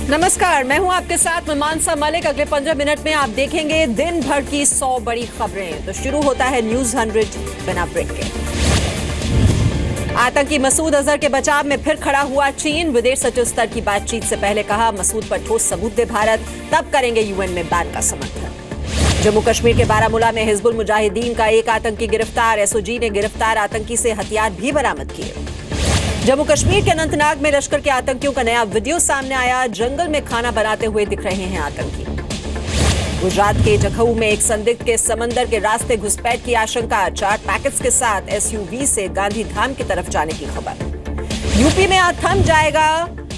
नमस्कार, मैं हूं आपके साथ मानसा मलिक। अगले 15 मिनट में आप देखेंगे दिन भर की 100 बड़ी खबरें। तो शुरू होता है न्यूज 100 बिना ब्रेक के। आतंकी मसूद अजहर के बचाव में फिर खड़ा हुआ चीन। विदेश सचिव स्तर की बातचीत से पहले कहा, मसूद पर ठोस सबूत दे भारत, तब करेंगे यूएन में बैन का समर्थन। जम्मू कश्मीर के बारामूला में हिजबुल मुजाहिदीन का एक आतंकी गिरफ्तार। एसओजी ने गिरफ्तार आतंकी से हथियार भी बरामद किए। जम्मू कश्मीर के अनंतनाग में लश्कर के आतंकियों का नया वीडियो सामने आया। जंगल में खाना बनाते हुए दिख रहे हैं आतंकी। गुजरात के जखऊ में एक संदिग्ध के समंदर के रास्ते घुसपैठ की आशंका। 4 पैकेट्स के साथ एसयूवी से गांधी धाम की तरफ जाने की खबर। यूपी में आज थम जाएगा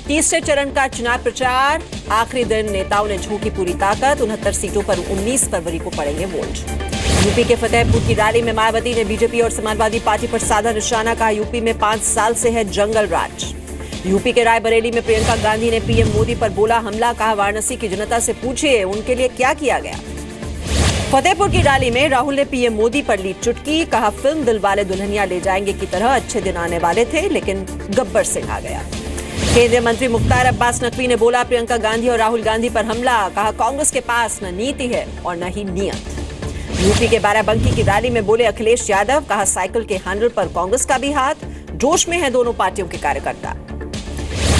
तीसरे चरण का चुनाव प्रचार। आखिरी दिन नेताओं ने झोंकी पूरी ताकत। 69 सीटों पर 19 फरवरी को पड़ेंगे वोट। यूपी के फतेहपुर की रैली में मायावती ने बीजेपी और समाजवादी पार्टी पर साधा निशाना। कहा, यूपी में 5 साल से है जंगल राज। यूपी के रायबरेली में प्रियंका गांधी ने पीएम मोदी पर बोला हमला। कहा, वाराणसी की जनता से पूछिए उनके लिए क्या किया गया। फतेहपुर की रैली में राहुल ने पीएम मोदी पर ली चुटकी। कहा, फिल्म दिलवाले दुल्हनिया ले जाएंगे की तरह अच्छे दिन आने वाले थे, लेकिन गब्बर सिंह आ गया। केंद्रीय मंत्री मुख्तार अब्बास नकवी ने बोला प्रियंका गांधी और राहुल गांधी पर हमला। कहा, कांग्रेस के पास न नीति है और न ही नियत। यूपी के बाराबंकी की रैली में बोले अखिलेश यादव। कहा, साइकिल के हैंडल पर कांग्रेस का भी हाथ। जोश में है दोनों पार्टियों के कार्यकर्ता।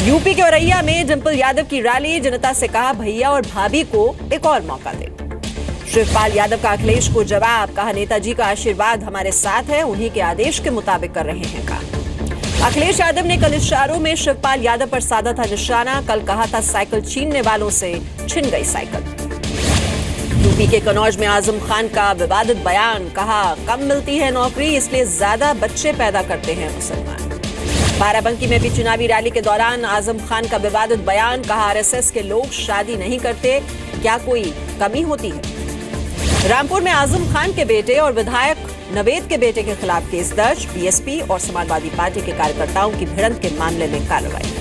यूपी के औरैया में डिंपल यादव की रैली। जनता से कहा, भैया और भाभी को एक और मौका दे। शिवपाल यादव का अखिलेश को जवाब। कहा, नेताजी का आशीर्वाद हमारे साथ है, उन्हीं के आदेश के मुताबिक कर रहे हैं काम। अखिलेश यादव ने कल इशारों में शिवपाल यादव पर साधा था निशाना। कल कहा था साइकिल छीनने वालों से छिन गई साइकिल। यूपी के कन्नौज में आजम खान का विवादित बयान। कहा, कम मिलती है नौकरी इसलिए ज्यादा बच्चे पैदा करते हैं मुसलमान। बाराबंकी में भी चुनावी रैली के दौरान आजम खान का विवादित बयान। कहा, आरएसएस के लोग शादी नहीं करते, क्या कोई कमी होती है। रामपुर में आजम खान के बेटे और विधायक नवेद के बेटे के खिलाफ केस दर्ज। बीएसपी और समाजवादी पार्टी के कार्यकर्ताओं की भिड़ंत के मामले में कार्रवाई।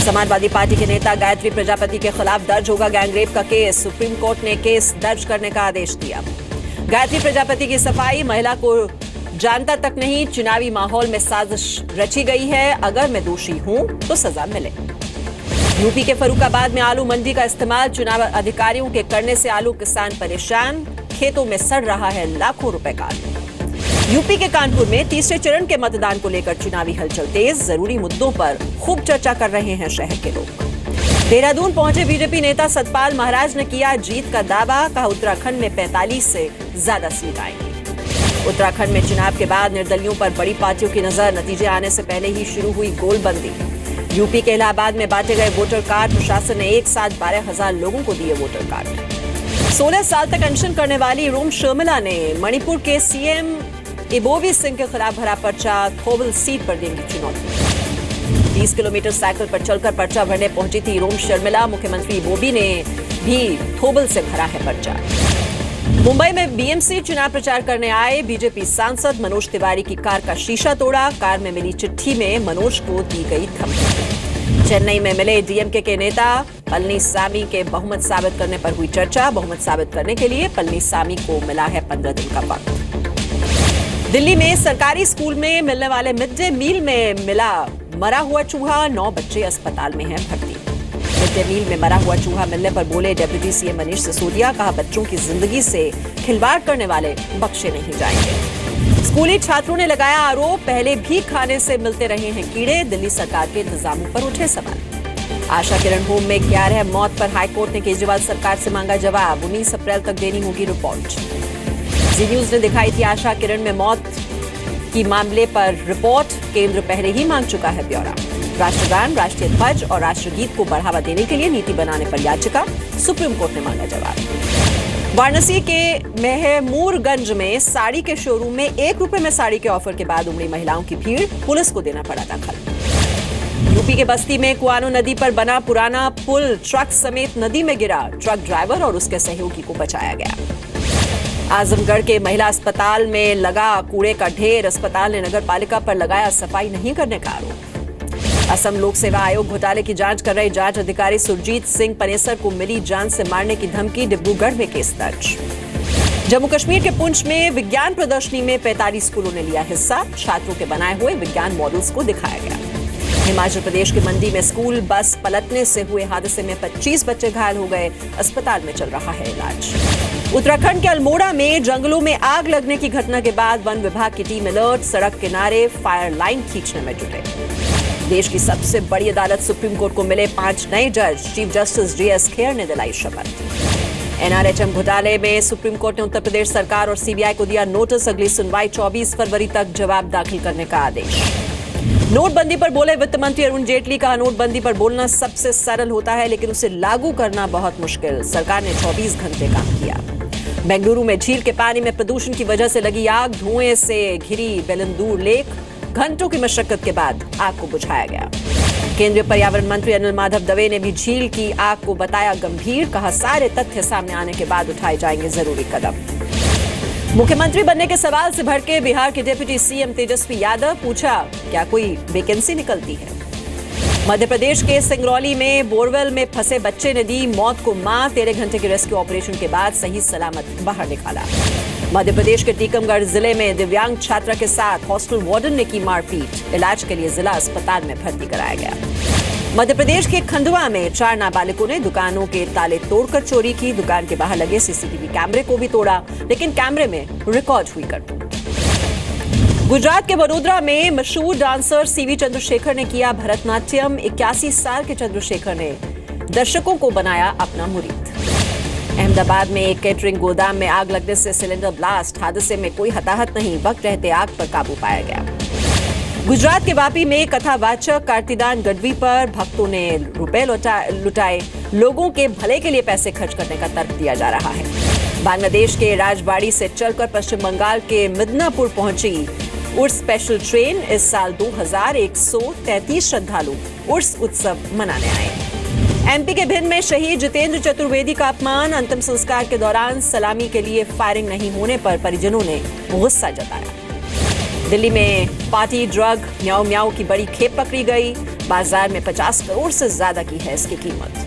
समाजवादी पार्टी के नेता गायत्री प्रजापति के खिलाफ दर्ज होगा गैंगरेप का केस। सुप्रीम कोर्ट ने केस दर्ज करने का आदेश दिया। गायत्री प्रजापति की सफाई, महिला को जानता तक नहीं, चुनावी माहौल में साजिश रची गई है, अगर मैं दोषी हूं तो सजा मिले। यूपी के फर्रुखाबाद में आलू मंडी का इस्तेमाल चुनाव अधिकारियों के करने से आलू किसान परेशान। खेतों में सड़ रहा है लाखों रुपए का आलू। यूपी के कानपुर में तीसरे चरण के मतदान को लेकर चुनावी हलचल तेज। जरूरी मुद्दों पर खूब चर्चा कर रहे हैं शहर के लोग। देहरादून पहुंचे बीजेपी नेता सतपाल महाराज ने किया जीत का दावा। कहा, उत्तराखंड में 45 से ज्यादा सीट आएंगी। उत्तराखंड में चुनाव के बाद निर्दलियों पर बड़ी पार्टियों की नजर। नतीजे आने से पहले ही शुरू हुई गोलबंदी। यूपी के इलाहाबाद में बांटे गए वोटर कार्ड। प्रशासन ने एक साथ 12,000 लोगों को दिए वोटर कार्ड। 16 साल तक अनशन करने वाली रोम शर्मिला ने मणिपुर के सीएम इबोवी सिंह के खिलाफ भरा पर्चा। थोबल सीट पर देंगी चुनौती। 30 किलोमीटर साइकिल पर चलकर पर्चा भरने पहुंची थी रोम शर्मिला। मुख्यमंत्री इबोवी ने भी थोबल से भरा है पर्चा। मुंबई में बीएमसी चुनाव प्रचार करने आए बीजेपी सांसद मनोज तिवारी की कार का शीशा तोड़ा। कार में मिली चिट्ठी में मनोज को दी गई धमकी। चेन्नई में मिले डीएमके के नेता पलनीसामी के बहुमत साबित करने पर हुई चर्चा। बहुमत साबित करने के लिए पलनीसामी को मिला है 15 दिन का वक्त। दिल्ली में सरकारी स्कूल में मिलने वाले मिड डे मील में मिला मरा हुआ चूहा। 9 बच्चे अस्पताल में हैं भर्ती। मिड डे मील में मरा हुआ चूहा मिलने पर बोले डिप्टी सीएम मनीष सिसोदिया। कहा, बच्चों की जिंदगी से खिलवाड़ करने वाले बख्शे नहीं जाएंगे। स्कूली छात्रों ने लगाया आरोप, पहले भी खाने से मिलते रहे हैं कीड़े। दिल्ली सरकार के इंतजामों पर उठे सवाल। आशा किरण होम में क्या है मौत पर हाईकोर्ट ने केजरीवाल सरकार से मांगा जवाब। 19 अप्रैल तक देनी होगी रिपोर्ट। जी न्यूज ने दिखाई थी आशा किरण में मौत की मामले पर रिपोर्ट। केंद्र पहले ही मांग चुका है ब्यौरा। राष्ट्रगान, राष्ट्रीय ध्वज और राष्ट्रगीत को बढ़ावा देने के लिए नीति बनाने पर याचिका। सुप्रीम कोर्ट ने मांगा जवाब। वाराणसी के महमूरगंज में साड़ी के शोरूम में 1 रुपए में साड़ी के ऑफर के बाद उमड़ी महिलाओं की भीड़। पुलिस को देना पड़ा दखल। यूपी के बस्ती में कुआनो नदी पर बना पुराना पुल ट्रक समेत नदी में गिरा। ट्रक ड्राइवर और उसके सहयोगी को बचाया गया। आजमगढ़ के महिला अस्पताल में लगा कूड़े का ढेर। अस्पताल ने नगर पालिका पर लगाया सफाई नहीं करने का आरोप। असम लोक सेवा आयोग घोटाले की जांच कर रहे जांच अधिकारी सुरजीत सिंह पनेसर को मिली जान से मारने की धमकी। डिब्रूगढ़ में केस दर्ज। जम्मू कश्मीर के पुंछ में विज्ञान प्रदर्शनी में 45 स्कूलों ने लिया हिस्सा। छात्रों के बनाए हुए विज्ञान मॉडल्स को दिखाया गया। हिमाचल प्रदेश के मंडी में स्कूल बस पलटने से हुए हादसे में 25 बच्चे घायल हो गए, अस्पताल में चल रहा है इलाज। उत्तराखंड के अल्मोड़ा में जंगलों में आग लगने की घटना के बाद वन विभाग की टीम अलर्ट, सड़क किनारे फायर लाइन खींचने में जुटे। देश की सबसे बड़ी अदालत सुप्रीम कोर्ट को मिले 5 नए जज, चीफ जस्टिस JS खेर ने दिलाई शपथ। NRHM घोटाले में सुप्रीम कोर्ट ने उत्तर प्रदेश सरकार और CBI को दिया नोटिस, अगली सुनवाई 24 फरवरी तक जवाब दाखिल करने का आदेश। नोटबंदी पर बोले वित्त मंत्री अरुण जेटली, कहा नोटबंदी पर बोलना सबसे सरल होता है लेकिन उसे लागू करना बहुत मुश्किल, सरकार ने 24 घंटे काम किया। बेंगलुरु में झील के पानी में प्रदूषण की वजह से लगी आग, धुएं से घिरी बेलंदूर लेक, घंटों की मशक्कत के बाद आग को बुझाया गया। केंद्रीय पर्यावरण मंत्री अनिल माधव दवे ने भी झील की आग को बताया गंभीर, कहा सारे तथ्य सामने आने के बाद उठाए जाएंगे जरूरी कदम। मुख्यमंत्री बनने के सवाल से भड़के बिहार के डिप्टी CM तेजस्वी यादव, पूछा क्या कोई वैकेंसी निकलती है। मध्य प्रदेश के सिंगरौली में बोरवेल में फंसे बच्चे ने दी मौत को मां, 13 घंटे के रेस्क्यू ऑपरेशन के बाद सही सलामत बाहर निकाला। मध्य प्रदेश के टीकमगढ़ जिले में दिव्यांग छात्रा के साथ हॉस्टल वार्डन ने की मारपीट, इलाज के लिए जिला अस्पताल में भर्ती कराया गया। मध्य प्रदेश के खंडवा में 4 नाबालिगों ने दुकानों के ताले तोड़कर चोरी की, दुकान के बाहर लगे CCTV कैमरे को भी तोड़ा, लेकिन कैमरे में रिकॉर्ड हुई करतूत। गुजरात के वडोदरा में मशहूर डांसर CV चंद्रशेखर ने किया भरतनाट्यम, 81 साल के चंद्रशेखर ने दर्शकों को बनाया अपना मुरीद। अहमदाबाद में एक केटरिंग गोदाम में आग लगने से सिलेंडर ब्लास्ट, हादसे में कोई हताहत नहीं, वक्त रहते आग पर काबू पाया गया। गुजरात के वापी में कथावाचक कार्तिदान गढ़वी पर भक्तों ने रुपए लुटाए, लोगों के भले के लिए पैसे खर्च करने का तर्क दिया जा रहा है। बांग्लादेश के राजबाड़ी से चलकर पश्चिम बंगाल के मिदनापुर पहुंची उर्स स्पेशल ट्रेन, इस साल 2133 श्रद्धालु उर्स उत्सव मनाने आए। MP के भिंड में शहीद जितेंद्र चतुर्वेदी का अपमान, अंतिम संस्कार के दौरान सलामी के लिए फायरिंग नहीं होने पर परिजनों ने गुस्सा जताया। दिल्ली में पार्टी ड्रग म्याऊ म्याऊ की बड़ी खेप पकड़ी गई, बाजार में 50 करोड़ से ज्यादा की है इसकी कीमत।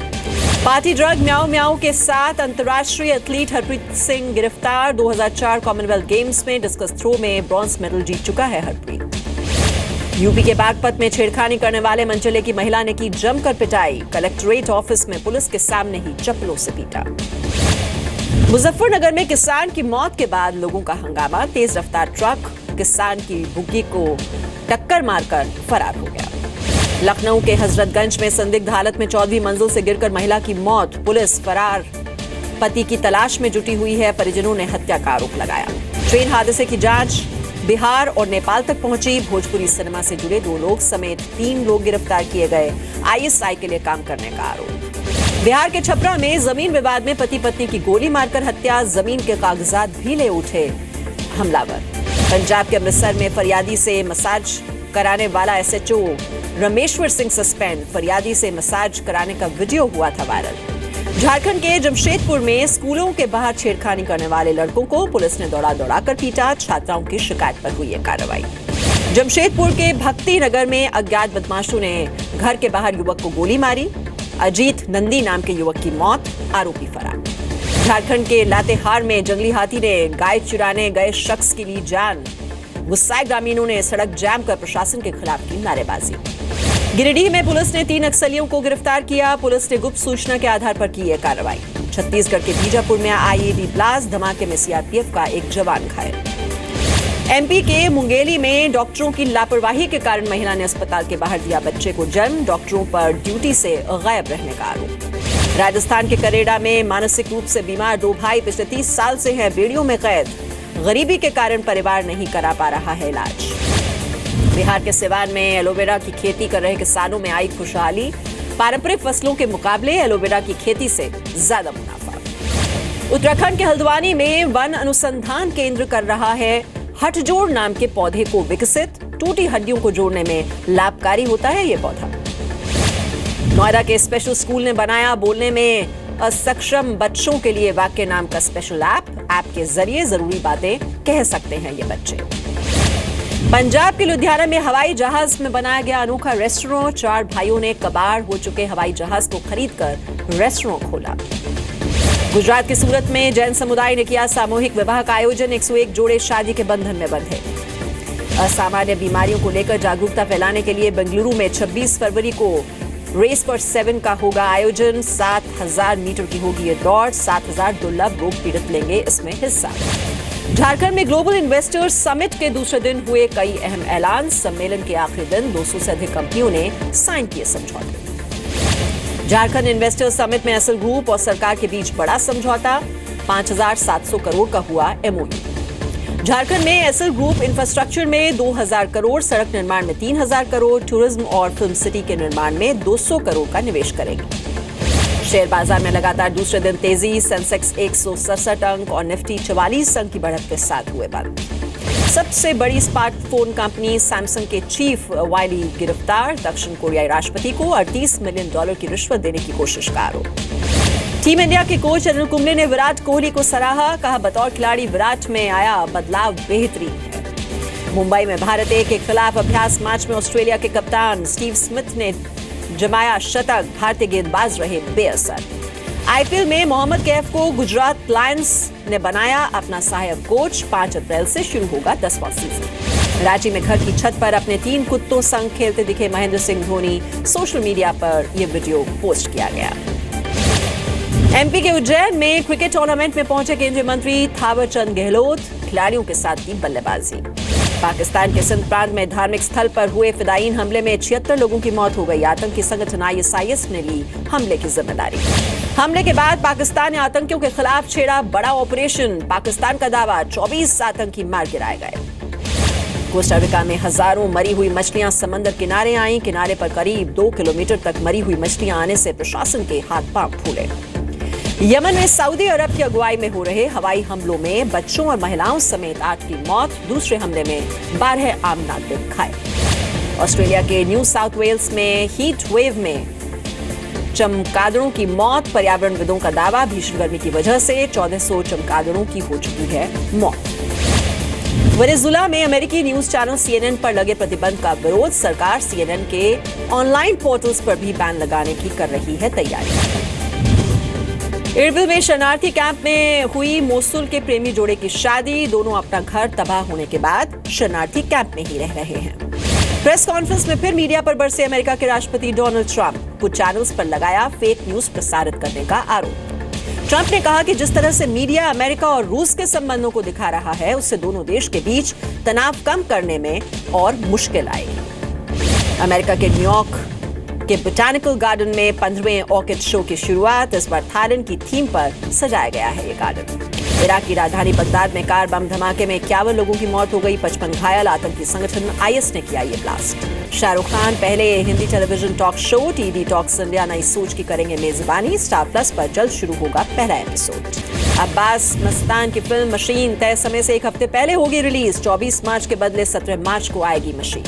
पार्टी ड्रग म्याऊ म्याऊ के साथ अंतर्राष्ट्रीय एथलीट हरप्रीत सिंह गिरफ्तार, 2004 कॉमनवेल्थ गेम्स में डिस्कस थ्रो में ब्रॉन्ज मेडल जीत चुका है हरप्रीत। यूपी के बागपत में छेड़खानी करने वाले मंचले की महिला ने की जमकर पिटाई, कलेक्ट्रेट ऑफिस में पुलिस के सामने ही चप्पलों से पीटा। मुजफ्फरनगर में किसान की मौत के बाद लोगों का हंगामा, तेज रफ्तार ट्रक किसान की बुग्गी को टक्कर मारकर फरार हो गया। लखनऊ के हजरतगंज में संदिग्ध हालत में 14वीं मंजिल से गिरकर महिला की मौत, पुलिस फरार पति की तलाश में जुटी हुई है, परिजनों ने हत्या का आरोप लगाया। ट्रेन हादसे की जांच बिहार और नेपाल तक पहुंची, भोजपुरी सिनेमा से जुड़े 2 लोग समेत 3 लोग गिरफ्तार किए गए, ISI के लिए काम करने का आरोप। बिहार के छपरा में जमीन विवाद में पति पत्नी की गोली मारकर हत्या, जमीन के कागजात भी ले उठे हमलावर। पंजाब के अमृतसर में फरियादी से मसाज कराने वाला SHO रमेश्वर सिंह सस्पेंड, फरियादी से मसाज कराने का वीडियो हुआ था वायरल। झारखंड के जमशेदपुर में स्कूलों के बाहर छेड़खानी करने वाले लड़कों को पुलिस ने दौड़ा दौड़ा कर पीटा, छात्राओं की शिकायत पर हुई है कार्रवाई। जमशेदपुर के भक्ति नगर में अज्ञात बदमाशों ने घर के बाहर युवक को गोली मारी, अजीत नंदी नाम के युवक की मौत, आरोपी फरार। झारखंड के लातेहार में जंगली हाथी ने गाय चुराने गए शख्स की ली जान, गुस्साए ग्रामीणों ने सड़क जाम कर प्रशासन के खिलाफ की नारेबाजी। गिरिडीह में पुलिस ने 3 नक्सलियों को गिरफ्तार किया, पुलिस ने गुप्त सूचना के आधार पर की है कार्रवाई। छत्तीसगढ़ के बीजापुर में IED ब्लास्ट, धमाके में CRPF का एक जवान घायल। MP के मुंगेली में डॉक्टरों की लापरवाही के कारण महिला ने अस्पताल के बाहर दिया बच्चे को जन्म, डॉक्टरों पर ड्यूटी से गायब रहने का आरोप। राजस्थान के करेड़ा में मानसिक रूप से बीमार 2 भाई पिछले 30 साल से हैं बेड़ियों में कैद, गरीबी के कारण परिवार नहीं करा पा रहा है इलाज। बिहार के सिवान में एलोवेरा की खेती कर रहे किसानों में आई खुशहाली, पारंपरिक फसलों के मुकाबले एलोवेरा की खेती से ज्यादा मुनाफा। उत्तराखंड के हल्द्वानी में वन अनुसंधान केंद्र कर रहा है हठजोड़ नाम के पौधे को विकसित, टूटी हड्डियों को जोड़ने में लाभकारी होता है ये पौधा। नोएडा के स्पेशल स्कूल ने बनाया बोलने में असक्षम बच्चों के लिए वाक्य नाम का स्पेशल ऐप के जरिए जरूरी बातें कह सकते हैं ये बच्चे। पंजाब के लुधियाना में हवाई जहाज में बनाया गया अनोखा रेस्टोरेंट, 4 भाइयों ने कबाड़ हो चुके हवाई जहाज को खरीदकर रेस्टोरेंट खोला। गुजरात के सूरत में जैन समुदाय ने किया सामूहिक विवाह का आयोजन, 101 जोड़े शादी के बंधन में बंधे। असामान्य बीमारियों को लेकर जागरूकता फैलाने के लिए बेंगलुरु में 26 फरवरी को रेस फॉर 7 का होगा आयोजन। 7,000 मीटर की होगी ये दौड़। 7,000 दुर्लभ रोग पीड़ित लेंगे इसमें हिस्सा। झारखंड में ग्लोबल इन्वेस्टर्स समिट के दूसरे दिन हुए कई अहम ऐलान। सम्मेलन के आखिरी दिन 200 से अधिक कंपनियों ने साइन किए समझौते। झारखंड इन्वेस्टर्स समिट में एसएल ग्रुप और सरकार के बीच बड़ा समझौता। 5,700 करोड़ का हुआ एमओयू। झारखंड में एसएल ग्रुप इंफ्रास्ट्रक्चर में 2,000 करोड़, सड़क निर्माण में 3,000 करोड़, टूरिज्म और फिल्म सिटी के निर्माण में 200 करोड़ का निवेश करेगी। शेयर बाजार में लगातार दूसरे दिन तेजी। सेंसेक्स 167 अंक और निफ्टी 44 अंक की बढ़त के साथ हुए बंद। सबसे बड़ी स्मार्टफोन कंपनी सैमसंग के चीफ वाइली गिरफ्तार। दक्षिण कोरियाई राष्ट्रपति को $38 मिलियन की रिश्वत देने की कोशिश का आरोप। टीम इंडिया के कोच अनिल कुंबले ने विराट कोहली को सराहा। कहा, बतौर खिलाड़ी विराट में आया बदलाव बेहतरीन है। मुंबई में भारत ए के खिलाफ अभ्यास मैच में ऑस्ट्रेलिया के कप्तान स्टीव स्मिथ ने जमाया शतक। भारतीय गेंदबाज रहे बेअसर। आईपीएल में मोहम्मद कैफ को गुजरात लायंस ने बनाया अपना सहायक कोच। 5 अप्रैल से शुरू होगा 10वां सीजन। रांची में घर की छत पर अपने 3 कुत्तों संग खेलते दिखे महेंद्र सिंह धोनी। सोशल मीडिया पर यह वीडियो पोस्ट किया गया। एमपी के उज्जैन में क्रिकेट टूर्नामेंट में पहुंचे केंद्रीय मंत्री थावरचंद गहलोत। खिलाड़ियों के साथ की बल्लेबाजी। पाकिस्तान के सिंध प्रांत में धार्मिक स्थल पर हुए फिदायीन हमले में 76 लोगों की मौत हो गई। आतंकी संगठन आईएसआईएस ने ली हमले की जिम्मेदारी। हमले के बाद पाकिस्तान ने आतंकियों के खिलाफ छेड़ा बड़ा ऑपरेशन। पाकिस्तान का दावा 24 आतंकी मार गिराए गए। कोस्टा रिका में हजारों मरी हुई मछलियां समंदर किनारे आईं। किनारे पर करीब 2 किलोमीटर तक मरी हुई मछलियां आने से प्रशासन के हाथ पांव फूले। यमन में सऊदी अरब की अगुवाई में हो रहे हवाई हमलों में बच्चों और महिलाओं समेत 8 की मौत। दूसरे हमले में 12 आम नागरिक घायल। ऑस्ट्रेलिया के न्यू साउथ वेल्स में हीट वेव में चमगादड़ों की मौत। पर्यावरणविदों का दावा, भीषण गर्मी की वजह से 1400 चमगादड़ों की हो चुकी है मौत। वेनेजुएला में अमेरिकी न्यूज चैनल सीएनएन पर लगे प्रतिबंध का विरोध। सरकार सीएनएन के ऑनलाइन पोर्टल्स पर भी बैन लगाने की कर रही है तैयारी। इरबिल में शरणार्थी कैंप में हुई मोसुल के प्रेमी जोड़े की शादी। दोनों अपना घर तबाह होने के बाद शरणार्थी कैंप में ही रह रहे हैं। प्रेस कॉन्फ्रेंस में फिर मीडिया पर बरसे अमेरिका के राष्ट्रपति डोनाल्ड ट्रंप। कुछ चैनल्स पर लगाया फेक न्यूज प्रसारित करने का आरोप। ट्रंप ने कहा कि जिस तरह से मीडिया अमेरिका और रूस के संबंधों को दिखा रहा है, उससे दोनों देश के बीच तनाव कम करने में और मुश्किल आएगी। अमेरिका के न्यूयॉर्क के बोटानिकल गार्डन में 15वें ऑर्किड शो की शुरुआत। इस बार थाईलैंड की थीम पर सजाया गया है ये गार्डन। इराक की राजधानी बगदाद में कार बम धमाके में 51 लोगों की मौत हो गई। 55 घायल। आतंकी संगठन आईएस ने किया ये ब्लास्ट। शाहरुख खान पहले Hindi television talk show TD talks India नई सोच की करेंगे मेजबानी। स्टार प्लस पर जल्द शुरू होगा पहला एपिसोड। अब्बास मस्तान की फिल्म मशीन तय समय से 1 हफ्ते पहले होगी रिलीज। 24 मार्च के बदले 17 मार्च को आएगी मशीन।